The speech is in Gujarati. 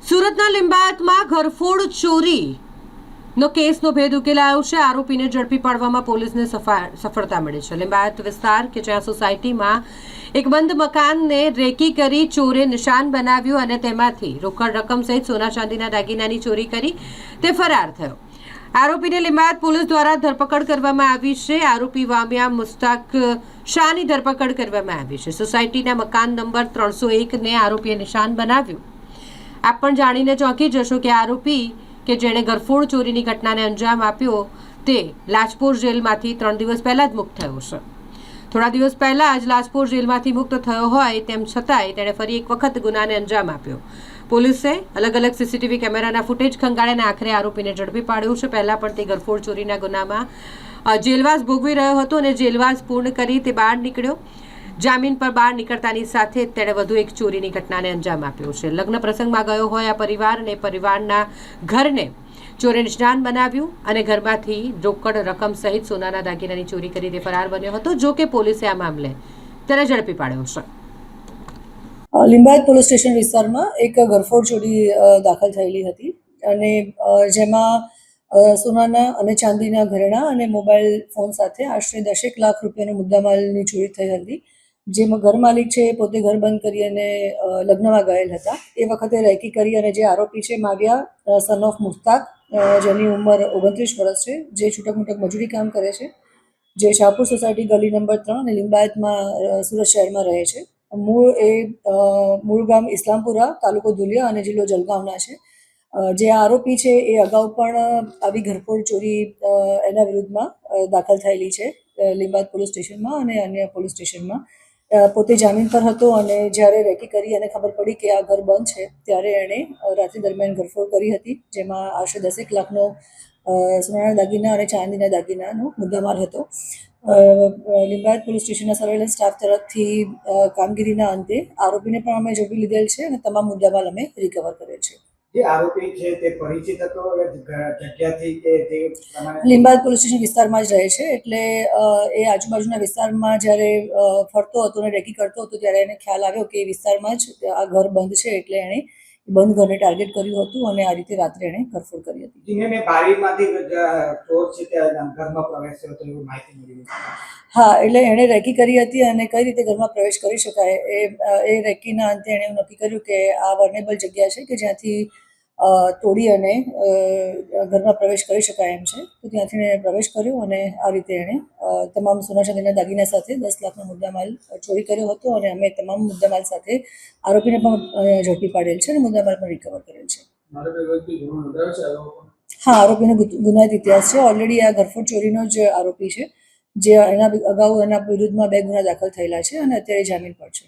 સુરતના લિંબાયતમાં ઘરફોડ ચોરીનો કેસનો ભેદ ઉકેલાયો છે. આરોપીને ઝડપી પાડવામાં પોલીસને સફળતા મળી છે. લિંબાયત વિસ્તાર કે જ્યાં સોસાયટીમાં એક બંધ મકાનને રેકી કરી ચોરે નિશાન બનાવ્યું અને તેમાંથી રોકડ રકમ સહિત સોના ચાંદીના દાગીનાની ચોરી કરી તે ફરાર થયો. આરોપીને લિંબાયત પોલીસ દ્વારા ધરપકડ કરવામાં આવી છે. આરોપી વામિયા મુસ્તાક શાહની ધરપકડ કરવામાં આવી છે. સોસાયટીના મકાન નંબર 301ને આરોપીએ નિશાન બનાવ્યું. આપ પણ જાણીને ચોંકી જશો કે આરોપી કે જેણે ઘરફોડ ચોરીની ઘટનાને અંજામ આપ્યો તે લાજપોર જેલમાંથી 3 દિવસ પહેલા જ મુક્ત થયો છે. થોડા દિવસ પહેલા જ લાજપોર જેલમાંથી મુક્ત થયો હોય તેમ છતાંય તેણે ફરી એક વખત ગુનાને અંજામ આપ્યો. પોલીસે અલગ અલગ સીસીટીવી કેમેરાના ફૂટેજ ખંગાળીને આખરે આરોપીને ઝડપી પાડ્યો છે. પહેલા પણ તે ઘરફોડ ચોરીના ગુનામાં જેલવાસ ભોગવી રહ્યો હતો અને જેલવાસ પૂર્ણ કરી તે બહાર નીકળ્યો. જામીન પર બહાર નીકળતાની સાથે તેણે વધુ એક ચોરીની ઘટનાને અંજામ આપ્યો છે. લગ્ન પ્રસંગમાં ગયો હોય આ પરિવાર અને પરિવારના ઘરને ચોરે નિશાન બનાવ્યું અને ઘરમાંથી રોકડ રકમ સહિત સોનાના દાગીનાની ચોરી કરી તે ફરાર બન્યો હતો. જો કે પોલીસે આ મામલે તેને ઝડપી પાડ્યો છે. લિંબાયત પોલીસ સ્ટેશન વિસ્તારમાં એક ઘરફોડ ચોરી દાખલ થયેલી હતી અને જેમાં સોનાના અને ચાંદીના ઘરેણાં અને મોબાઈલ ફોન સાથે આશરે 10 લાખ રૂપિયાનો મુદ્દામાલની ચોરી થઈ હતી. જેમાં ઘર માલિક છે પોતે ઘર બંધ કરી અને લગ્નમાં ગયેલ હતા. એ વખતે રેકી કરી અને જે આરોપી છે માવિયા સન ઓફ મુસ્તાક, જેની ઉંમર 29 વર્ષ છે, જે છૂટક મૂટક મજૂરી કામ કરે છે, જે શાહપુર સોસાયટી ગલી નંબર 3 અને લિંબાયતમાં સુરત શહેરમાં રહે છે. મૂળ ગામ ઇસ્લામપુરા, તાલુકો ધુલિયા અને જિલ્લો જલગાંવના છે. જે આરોપી છે એ અગાઉ પણ આવી ઘરફોડ ચોરી એના વિરુદ્ધમાં દાખલ થયેલી છે લિંબાયત પોલીસ સ્ટેશનમાં અને અન્ય પોલીસ સ્ટેશનમાં. પોતે જામીન પર હતો અને જ્યારે રેકી કરી અને ખબર પડી કે આ ઘર બંધ છે ત્યારે એણે રાત્રિ દરમિયાન ઘરફોડ કરી હતી, જેમાં આશરે 10 લાખનો સોનાના દાગીના અને ચાંદીના દાગીનાનો મુદ્દામાલ હતો. લિંબાયત પોલીસ સ્ટેશનના સર્વેલન્સ સ્ટાફ તરફથી કામગીરીના અંતે આરોપીને પણ અમે ઝડપી લીધેલ છે અને તમામ મુદ્દામાલ અમે રિકવર કરેલ છે. જે આરોપી છે તે પરિચિત હતો જગ્યાથી કે તે લિંબાયત પોલીસ સ્ટેશન વિસ્તારમાં જ રહે છે, એટલે એ આજુબાજુના વિસ્તારમાં જ્યારે ફરતો હતો અને રેકી કરતો હતો ત્યારે એને ખ્યાલ આવ્યો કે એ વિસ્તારમાં જ આ ઘર બંધ છે, એટલે એણે બંધ ઘરને ટાર્ગેટ કર્યું હતું અને આ રીતે રાત્રે એણે ઘરફોડ કરી હતી. જેને બારીમાંથી ચોર છે તે ઘરમાં પ્રવેશ થયો તો એવી માહિતી મળી. હા, એટલે એણે રેકી કરી હતી અને કઈ રીતે ઘરમાં પ્રવેશ કરી શકાય એ રેકીના અંતે એણે એવું નક્કી કર્યું કે આ વર્નેબલ જગ્યા છે કે જ્યાંથી તોડી અને ઘરમાં પ્રવેશ કરી શકાય એમ છે. તો ત્યાંથી એણે પ્રવેશ કર્યો અને આ રીતે એણે તમામ સોના ચાંદીના દાગીના સાથે 10 લાખનો મુદ્દામાલ ચોરી કર્યો હતો અને અમે તમામ મુદ્દામાલ સાથે આરોપીને પણ ઝડપી પાડેલ છે અને મુદ્દામાલ પણ રિકવર કરેલ છે. હા, આરોપીનો ગુનાહિત ઇતિહાસ છે. ઓલરેડી આ ઘરફોડ ચોરીનો જ આરોપી છે, જે એના અગાઉ એના વિરુદ્ધમાં 2 ગુના દાખલ થયેલા છે અને અત્યારે જામીન પર છે.